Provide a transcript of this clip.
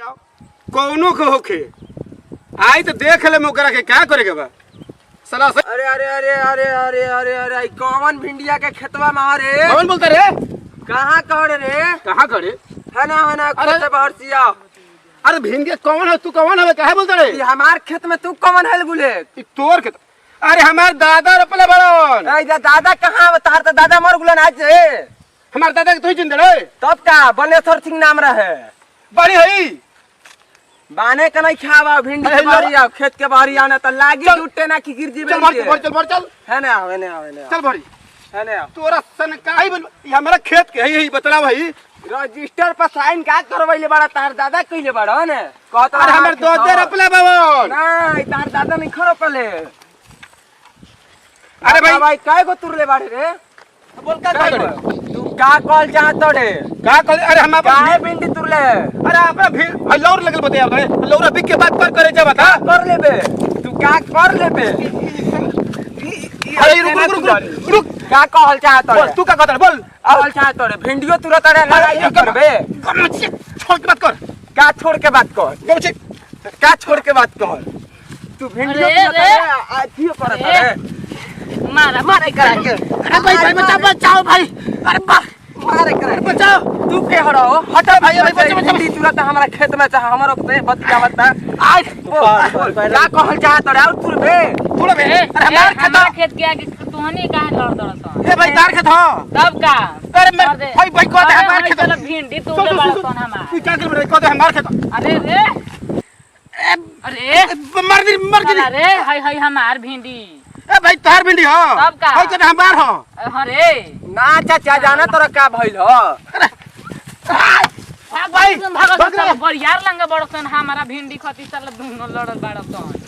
जाओ कौनो के होखे आई तो देख ले मोकरा के क्या करे के बा साला से। अरे अरे अरे अरे अरे अरे अरे कौन भिंडिया के खेतवा में रे? कौन बोलता रे? कहाँ करे रे? कहाँ करे? है ना खेत बाहर से आओ। अरे भिंडिया कौन है? तू कौन है? कहे बोलता रे? ये हमार खेत में तू कौन है बोले? तोर के अरे हमार दादा रोपले बड़न। दादा कहाँ बतार? तो दादा मर गुलन आज रे। हमार दादा के तू जिंदा रे? तब का बलेश्वर सिंह नाम रहे। बड़ी है बाने का नहीं खावा भिंडी के बारी आओ खेत के बारी आना तो लागी टूटे ना कि गिर जी चल बढ़ चल है ना चल भरी है ना तोरा सन काई बोल ये हमारा खेत के है बतला भाई। रजिस्टर पर साइन का करवैले बड़ा तार दादा कइले बड़ा ने कहत अरे हमर दोदे रोपले बाबन। नहीं तार दादा नहीं खरो पले। अरे भाई काय गो तुरले बाड़े रे? बोल का काय तू का कॉल चाहत रे? का कल? अरे हम काहे भिंडी तुरले? अरे अपना भी लौर लगल बते यार लौरा बिक के बात करे जा बता कर लेबे तू का कर लेबे? अरे रुक का कहल चाहत रे? तू का कहत बोल कहल चाहत रे भिंडियो तुरत रे लड़ाई करबे? छोड़ के बात कर। का छोड़ के बात कर? का छोड़ के बात कर? तू भिंडियो तुरत रे आथियो करत रे मारे करा के। अरे भाई बचाओ भाई। अरे मारे करा के बचाओ। तू के हड़ो हटा भाई बचा तुरंत हमारा खेत में चाह हमरो पे बतिया बता आज का कहल चाहत रे? और तुरबे बे अरे हमार खेत के आगे तोहनी काहे लड़ दड़त? ए भाई तार खेत हो तब का? अरे भाई को दे हमार खेत। चलो भिंडी तोड़े बड़तन हमार। तू क्या कर को दे हमार खेत। अरे रे अरे मर गई अरे हाय हमार भिंडी। ए भाई तार भिंडी हो तब का? भाई तो हमार हो। अरे ना चाचा जाना तोरा का भइल हो? भाग भाई भाग बड़ियार लंगा बड़तन हमारा भिंडी खती साला दोनों लड़ल बड़तन।